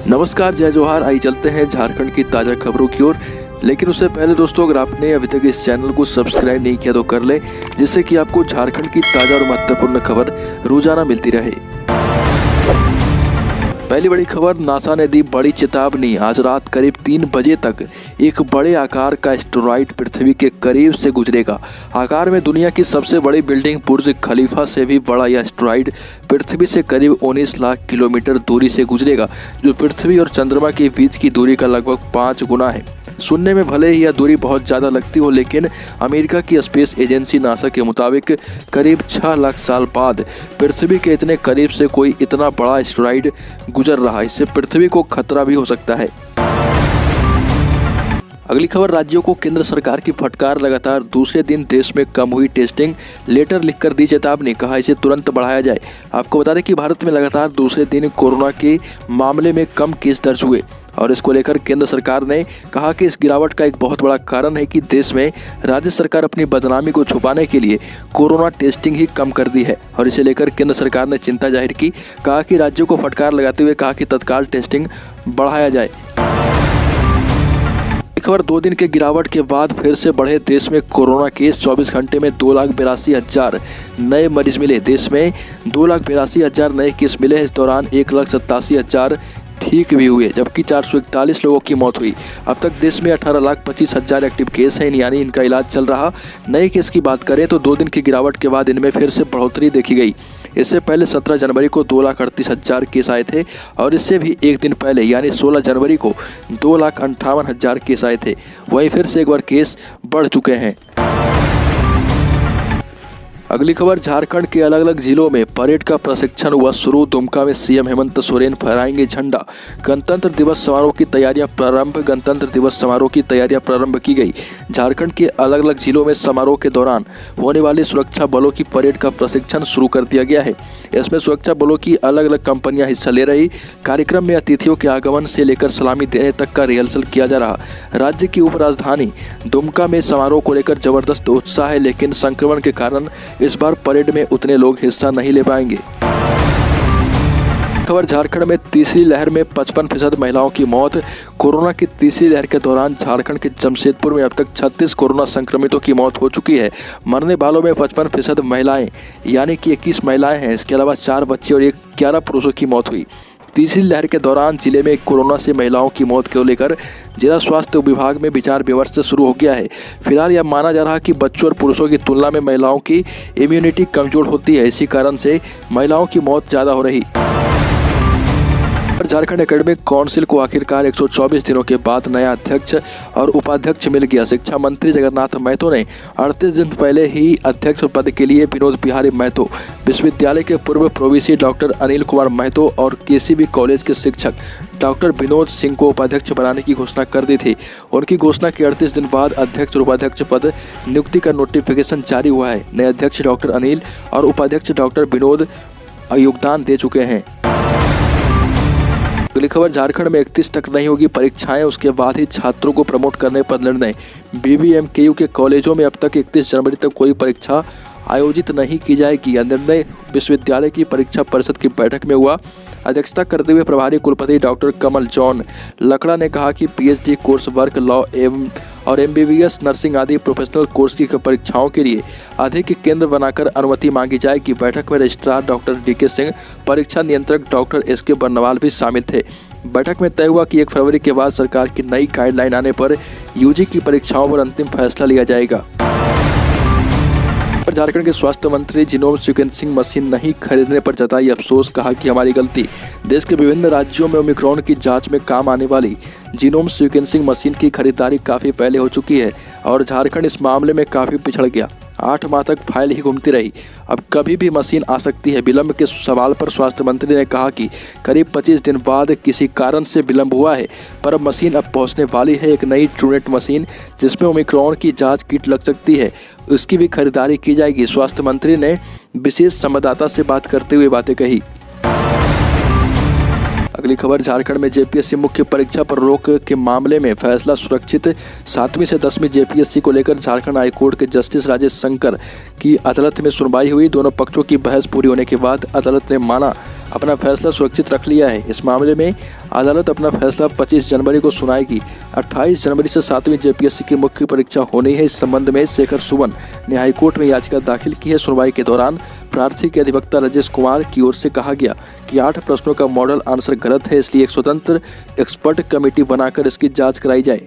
नमस्कार, जय जोहार। आइए चलते हैं झारखंड की ताज़ा खबरों की ओर। लेकिन उससे पहले दोस्तों, अगर आपने अभी तक इस चैनल को सब्सक्राइब नहीं किया तो कर लें, जिससे कि आपको झारखंड की ताज़ा और महत्वपूर्ण खबर रोजाना मिलती रहे। पहली बड़ी खबर, नासा ने दी बड़ी चेतावनी। आज रात करीब 3 बजे तक एक बड़े आकार का एस्टेरॉयड पृथ्वी के करीब से गुजरेगा। आकार में दुनिया की सबसे बड़ी बिल्डिंग बुर्ज खलीफा से भी बड़ा यह एस्टेरॉयड पृथ्वी से करीब 19 लाख किलोमीटर दूरी से गुजरेगा, जो पृथ्वी और चंद्रमा के बीच की दूरी का लगभग 5 गुना है। सुनने में भले ही यह दूरी बहुत ज़्यादा लगती हो, लेकिन अमेरिका की स्पेस एजेंसी नासा के मुताबिक करीब 6 लाख साल बाद पृथ्वी के इतने करीब से कोई इतना बड़ा एस्टेरॉयड गुजर रहा है। इससे पृथ्वी को खतरा भी हो सकता है। अगली खबर, राज्यों को केंद्र सरकार की फटकार। लगातार दूसरे दिन देश में कम हुई टेस्टिंग। लेटर लिखकर दी चेतावनी, कहा इसे तुरंत बढ़ाया जाए। आपको बता दें कि भारत में लगातार दूसरे दिन कोरोना के मामले में कम केस दर्ज हुए और इसको लेकर केंद्र सरकार ने कहा कि इस गिरावट का एक बहुत बड़ा कारण है कि देश में राज्य सरकार अपनी बदनामी को छुपाने के लिए कोरोना टेस्टिंग ही कम कर दी है। और इसे लेकर केंद्र सरकार ने चिंता जाहिर की, कहा कि राज्यों को फटकार लगाते हुए कहा कि तत्काल टेस्टिंग बढ़ाया जाए। खबर, 2 दिन के गिरावट के बाद फिर से बढ़े देश में कोरोना केस। 24 घंटे में 2,82,000 नए मरीज मिले। देश में 2,82,000 नए केस मिले। इस दौरान 1,87,000 ठीक भी हुए, जबकि 441 लोगों की मौत हुई। अब तक देश में 18,25,000 एक्टिव केस हैं, यानी इनका इलाज चल रहा। नए केस की बात करें तो 2 दिन की गिरावट के बाद इनमें फिर से बढ़ोतरी देखी गई। इससे पहले 17 जनवरी को 2,38,000 केस आए थे और इससे भी एक दिन पहले यानी 16 जनवरी को 2,58,000 केस आए थे। वहीं फिर से एक बार केस बढ़ चुके हैं। अगली खबर, झारखंड के अलग अलग जिलों में परेड का प्रशिक्षण हुआ शुरू। दुमका में सीएम हेमंत सोरेन फहराएंगे झंडा। गणतंत्र दिवस समारोह की तैयारियां प्रारंभ। गणतंत्र दिवस समारोह की तैयारियां प्रारंभ की गई। झारखंड के अलग अलग जिलों में समारोह के दौरान होने वाले सुरक्षा बलों की परेड का प्रशिक्षण शुरू कर दिया गया है। इसमें सुरक्षा बलों की अलग अलग कंपनियां हिस्सा ले रही। कार्यक्रम में अतिथियों के आगमन से लेकर सलामी देने तक का रिहर्सल किया जा रहा। राज्य की उपराजधानी दुमका में समारोह को लेकर जबरदस्त उत्साह है, लेकिन संक्रमण के कारण इस बार परेड में उतने लोग हिस्सा नहीं ले पाएंगे। खबर, झारखंड में तीसरी लहर में 55% महिलाओं की मौत। कोरोना की तीसरी लहर के दौरान झारखंड के जमशेदपुर में अब तक 36 कोरोना संक्रमितों की मौत हो चुकी है। मरने वालों में 55% महिलाएं यानी कि 21 महिलाएं हैं। इसके अलावा 4 बच्चे और 11 पुरुषों की मौत हुई। तीसरी लहर के दौरान जिले में कोरोना से महिलाओं की मौत को लेकर जिला स्वास्थ्य विभाग में विचार विमर्श शुरू हो गया है। फिलहाल यह माना जा रहा है कि बच्चों और पुरुषों की तुलना में महिलाओं की इम्यूनिटी कमजोर होती है, इसी कारण से महिलाओं की मौत ज़्यादा हो रही। झारखंड एकेडमिक काउंसिल को आखिरकार 124 दिनों के बाद नया अध्यक्ष और उपाध्यक्ष मिल गया। शिक्षा मंत्री जगन्नाथ महतो ने 38 दिन पहले ही अध्यक्ष पद के लिए विनोद बिहारी महतो, विश्वविद्यालय के पूर्व प्रोवीसी डॉक्टर अनिल कुमार महतो और केसीबी कॉलेज के शिक्षक डॉक्टर विनोद सिंह को उपाध्यक्ष बनाने की घोषणा कर दी थी। उनकी घोषणा के 38 दिन बाद अध्यक्ष और उपाध्यक्ष पद नियुक्ति का नोटिफिकेशन जारी हुआ है। नए अध्यक्ष डॉक्टर अनिल और उपाध्यक्ष डॉक्टर विनोद योगदान दे चुके हैं। अगली खबर, झारखंड में 31 तक नहीं होगी परीक्षाएं, उसके बाद ही छात्रों को प्रमोट करने पर निर्णय। बीबीएमकेयू के कॉलेजों में अब तक 31 जनवरी तक कोई परीक्षा आयोजित नहीं की जाएगी। यह निर्णय विश्वविद्यालय की परीक्षा परिषद की बैठक में हुआ। अध्यक्षता करते हुए प्रभारी कुलपति डॉक्टर कमल जॉन लकड़ा ने कहा कि पीएचडी कोर्स वर्क, लॉ और एमबीबीएस, नर्सिंग आदि प्रोफेशनल कोर्स की परीक्षाओं के लिए अधिक केंद्र बनाकर अनुमति मांगी जाएगी। बैठक में रजिस्ट्रार डॉक्टर डीके सिंह, परीक्षा नियंत्रक डॉक्टर एसके बर्नवाल भी शामिल थे। बैठक में तय हुआ कि 1 फरवरी के बाद सरकार की नई गाइडलाइन आने पर यूजी की परीक्षाओं पर अंतिम फैसला लिया जाएगा। झारखंड के स्वास्थ्य मंत्री जीनोम सीक्वेंसिंग मशीन नहीं खरीदने पर जताई अफसोस, कहा कि हमारी गलती। देश के विभिन्न राज्यों में ओमिक्रॉन की जांच में काम आने वाली जीनोम सीक्वेंसिंग मशीन की खरीदारी काफ़ी पहले हो चुकी है और झारखंड इस मामले में काफ़ी पिछड़ गया। 8 माह तक फाइल ही घूमती रही। अब कभी भी मशीन आ सकती है। विलंब के सवाल पर स्वास्थ्य मंत्री ने कहा कि करीब 25 दिन बाद किसी कारण से विलंब हुआ है, पर अब मशीन अब पहुंचने वाली है। एक नई ट्रूनेट मशीन जिसमें ओमिक्रॉन की जांच किट लग सकती है, उसकी भी खरीदारी की जाएगी। स्वास्थ्य मंत्री ने विशेष संवाददाता से बात करते हुए बातें कही। अगली खबर, झारखंड में जेपीएससी मुख्य परीक्षा पर रोक के मामले में फैसला सुरक्षित। 7वीं से 10वीं जेपीएससी को लेकर झारखंड हाईकोर्ट के जस्टिस राजेश शंकर की अदालत में सुनवाई हुई। दोनों पक्षों की बहस पूरी होने के बाद अदालत ने माना अपना फैसला सुरक्षित रख लिया है। इस मामले में अदालत अपना फैसला 25 जनवरी को सुनाएगी। 28 जनवरी से 7वीं जेपीएससी की मुख्य परीक्षा होनी है। इस संबंध में शेखर सुमन ने हाईकोर्ट में याचिका दाखिल की है। सुनवाई के दौरान प्रार्थी के अधिवक्ता राजेश कुमार की ओर से कहा गया कि 8 प्रश्नों का मॉडल आंसर गलत है, इसलिए एक स्वतंत्र एक्सपर्ट कमेटी बनाकर इसकी जांच कराई जाए।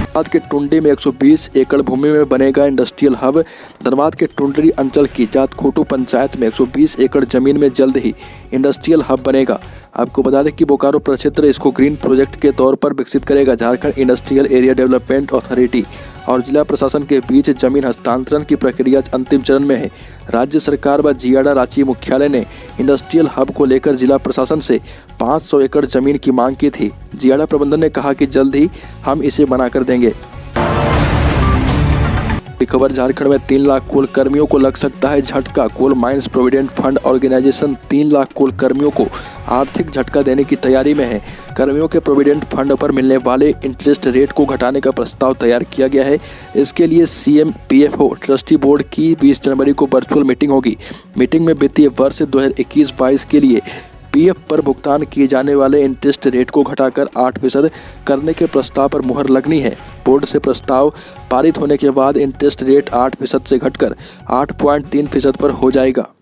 धनबाद के टुंडी में 120 एकड़ भूमि में बनेगा इंडस्ट्रियल हब। धनबाद के टुंडी अंचल की जातखोटू पंचायत में 120 एकड़ जमीन में जल्द ही इंडस्ट्रियल हब बनेगा। आपको बता दें कि बोकारो प्रक्षेत्र इसको ग्रीन प्रोजेक्ट के तौर पर विकसित करेगा। Jharkhand industrial area development authority और जिला प्रशासन के बीच जमीन हस्तांतरण की प्रक्रिया अंतिम चरण में है। राज्य सरकार व जियाडा रांची मुख्यालय ने इंडस्ट्रियल हब को लेकर जिला प्रशासन से 500 एकड़ जमीन की मांग की थी। जियाडा प्रबंधन ने कहा कि जल्द ही हम इसे बनाकर देंगे। खबर, झारखंड में 3 लाख कोल कर्मियों को लग सकता है झटका। Coal mines provident fund organisation 3 lakh coal कर्मियों को आर्थिक झटका देने की तैयारी में है। कर्मियों के प्रोविडेंट फंड पर मिलने वाले इंटरेस्ट रेट को घटाने का प्रस्ताव तैयार किया गया है। इसके लिए CMPFO ट्रस्टी बोर्ड की 20 जनवरी को वर्चुअल मीटिंग होगी। मीटिंग में वित्तीय वर्ष 2021-22 के लिए PF पर भुगतान किए जाने वाले इंटरेस्ट रेट को घटाकर 8% करने के प्रस्ताव पर मुहर लगनी है। बोर्ड से प्रस्ताव पारित होने के बाद इंटरेस्ट रेट 8% से घटकर 8.3% पर हो जाएगा।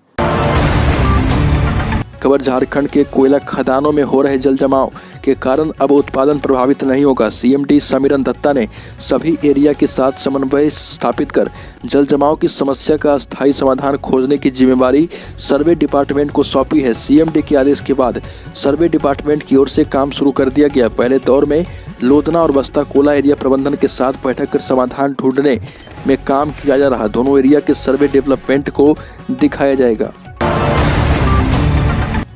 खबर, झारखंड के कोयला खदानों में हो रहे जल जमाव के कारण अब उत्पादन प्रभावित नहीं होगा। CMD समीरन दत्ता ने सभी एरिया के साथ समन्वय स्थापित कर जल जमाव की समस्या का स्थायी समाधान खोजने की जिम्मेदारी सर्वे डिपार्टमेंट को सौंपी है। CMD के आदेश के बाद सर्वे डिपार्टमेंट की ओर से काम शुरू कर दिया गया। पहले दौर में लोधना और बस्ता कोला एरिया प्रबंधन के साथ बैठक कर समाधान ढूंढने में काम किया जा रहा। दोनों एरिया के सर्वे डेवलपमेंट को दिखाया जाएगा।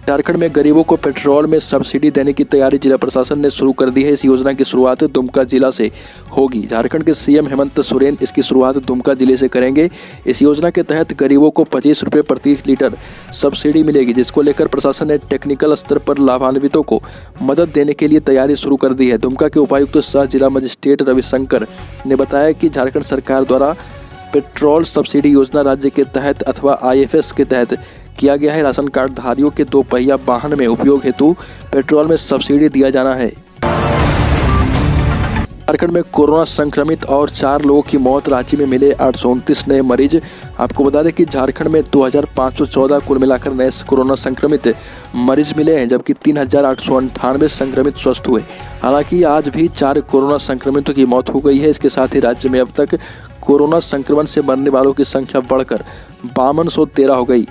झारखंड में गरीबों को पेट्रोल में सब्सिडी देने की तैयारी जिला प्रशासन ने शुरू कर दी है। इस योजना की शुरुआत दुमका जिला से होगी। झारखंड के CM हेमंत सोरेन इसकी शुरुआत दुमका जिले से करेंगे। इस योजना के तहत गरीबों को 25 रुपये प्रति लीटर सब्सिडी मिलेगी, जिसको लेकर प्रशासन ने टेक्निकल स्तर पर लाभान्वितों को मदद देने के लिए तैयारी शुरू कर दी है। दुमका के उपायुक्त सह जिला मजिस्ट्रेट रविशंकर ने बताया कि झारखंड सरकार द्वारा पेट्रोल सब्सिडी योजना राज्य के तहत अथवा IFS के तहत किया गया है। राशन कार्ड धारियों के 2 पहिया वाहन में उपयोग हेतु पेट्रोल में सब्सिडी दिया जाना है। झारखंड में कोरोना संक्रमित और 4 लोगों की मौत। राज्य में मिले 829 नए मरीज। आपको बता दें कि झारखंड में 2514 कुल मिलाकर नए कोरोना संक्रमित मरीज मिले हैं, जबकि 3898 संक्रमित स्वस्थ हुए। हालांकि आज भी 4 कोरोना संक्रमितों की मौत हो गई है। इसके साथ ही राज्य में अब तक कोरोना संक्रमण से मरने वालों की संख्या बढ़कर 5213 हो गई।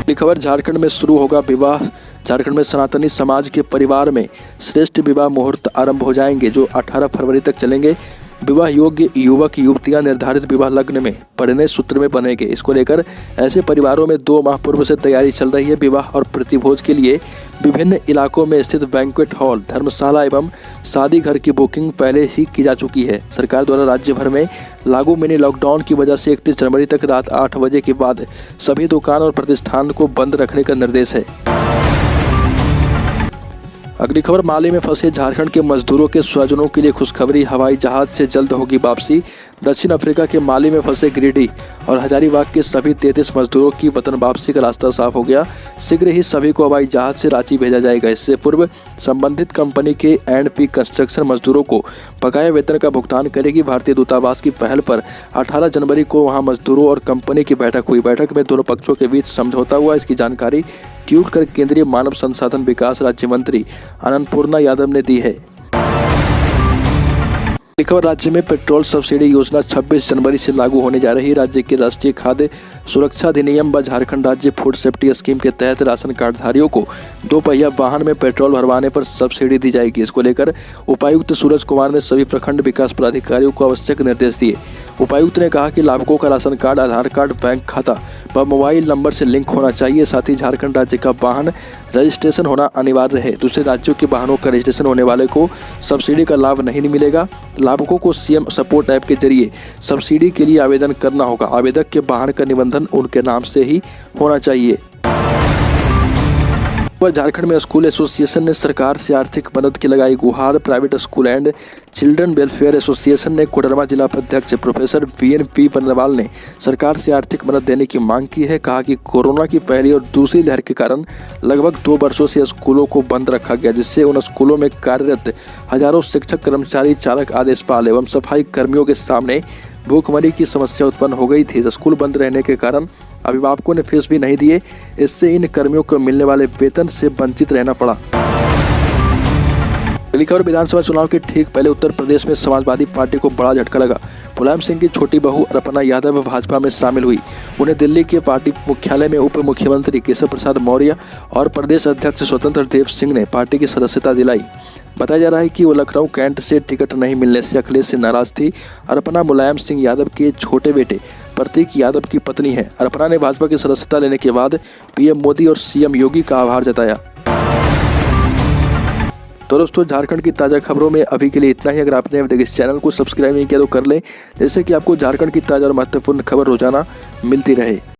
खबर, झारखंड में शुरू होगा विवाह। झारखंड में सनातनी समाज के परिवार में श्रेष्ठ विवाह मुहूर्त आरंभ हो जाएंगे, जो 18 फरवरी तक चलेंगे। विवाह योग्य युवक युवतियां निर्धारित विवाह लग्न में परिणय सूत्र में बनेंगे। इसको लेकर ऐसे परिवारों में 2 माह पूर्व से तैयारी चल रही है। विवाह और प्रतिभोज के लिए विभिन्न इलाकों में स्थित बैंक्वेट हॉल, धर्मशाला एवं शादी घर की बुकिंग पहले ही की जा चुकी है। सरकार द्वारा राज्य भर में लागू मिनी लॉकडाउन की वजह से 31 जनवरी तक रात 8 बजे के बाद सभी दुकान और प्रतिष्ठान को बंद रखने का निर्देश है। अगली खबर, माले में फंसे झारखंड के मजदूरों के स्वजनों के लिए खुशखबरी। हवाई जहाज से जल्द होगी वापसी। दक्षिण अफ्रीका के माले में फंसे गिरिडीह और हजारीबाग के सभी 33 मजदूरों की वतन वापसी का रास्ता साफ हो गया। शीघ्र ही सभी को हवाई जहाज से रांची भेजा जाएगा। इससे पूर्व संबंधित कंपनी के P कंस्ट्रक्शन मजदूरों को बकाया वेतन का भुगतान करेगी। भारतीय दूतावास की पहल पर 18 जनवरी को वहां मजदूरों और कंपनी की बैठक हुई। बैठक में दोनों पक्षों के बीच समझौता हुआ। इसकी जानकारी ट्वीट कर केंद्रीय मानव संसाधन विकास राज्य मंत्री अन्नपूर्णा यादव ने दी है। खबर, राज्य में पेट्रोल सब्सिडी योजना 26 जनवरी से लागू होने जा रही है। राज्य के राष्ट्रीय खाद्य सुरक्षा अधिनियम व झारखंड राज्य फूड सेफ्टी स्कीम के तहत राशन कार्डधारियों को 2 पहिया वाहन में पेट्रोल भरवाने पर सब्सिडी दी जाएगी। इसको लेकर उपायुक्त सूरज कुमार ने सभी प्रखंड विकास पदाधिकारियों को आवश्यक निर्देश दिए। उपायुक्त ने कहा कि लाभुकों का राशन कार्ड, आधार कार्ड, बैंक खाता व मोबाइल नंबर से लिंक होना चाहिए। साथ ही झारखंड राज्य का वाहन रजिस्ट्रेशन होना अनिवार्य है। दूसरे राज्यों के वाहनों का रजिस्ट्रेशन होने वाले को सब्सिडी का लाभ नहीं मिलेगा। लाभुकों को CM सपोर्ट ऐप के जरिए सब्सिडी के लिए आवेदन करना होगा। आवेदक के वाहन का निबंधन उनके नाम से ही होना चाहिए। वह झारखंड में स्कूल एसोसिएशन ने सरकार से आर्थिक मदद की लगाई गुहार। Private school and children welfare association ने कोडरमा जिला अध्यक्ष प्रोफेसर VNP बनवाल ने सरकार से आर्थिक मदद देने की मांग की है। कहा कि कोरोना की पहली और दूसरी लहर के कारण लगभग 2 वर्षों से स्कूलों को बंद रखा गया, जिससे उन स्कूलों में कार्यरत हजारों शिक्षक, कर्मचारी, चालक, आदेशपाल एवं सफाई कर्मियों के सामने भूखमरी की समस्या उत्पन्न हो गई थी। स्कूल बंद रहने के कारण अभिभावकों ने फीस भी नहीं दिए, इससे इन कर्मियों को मिलने वाले वेतन से वंचित रहना पड़ा। अगली खबर, विधानसभा चुनाव के ठीक पहले उत्तर प्रदेश में समाजवादी पार्टी को बड़ा झटका लगा। मुलायम सिंह की छोटी बहू अर्पणा यादव भाजपा में शामिल हुई। उन्हें दिल्ली के पार्टी मुख्यालय में उप मुख्यमंत्री केशव प्रसाद मौर्य और प्रदेश अध्यक्ष स्वतंत्र देव सिंह ने पार्टी की सदस्यता दिलाई। बताया जा रहा है कि वो लखनऊ कैंट से टिकट नहीं मिलने से अखिलेश से नाराज थी। अर्पणा मुलायम सिंह यादव के छोटे बेटे प्रतीक यादव की पत्नी है। अर्पणा ने भाजपा की सदस्यता लेने के बाद PM मोदी और CM योगी का आभार जताया। तो दोस्तों, झारखंड की ताज़ा खबरों में अभी के लिए इतना ही। अगर आपने अभी तक इस चैनल को सब्सक्राइब नहीं किया तो कर लें, जैसे कि आपको झारखंड की ताज़ा और महत्वपूर्ण खबर रोजाना मिलती रहे।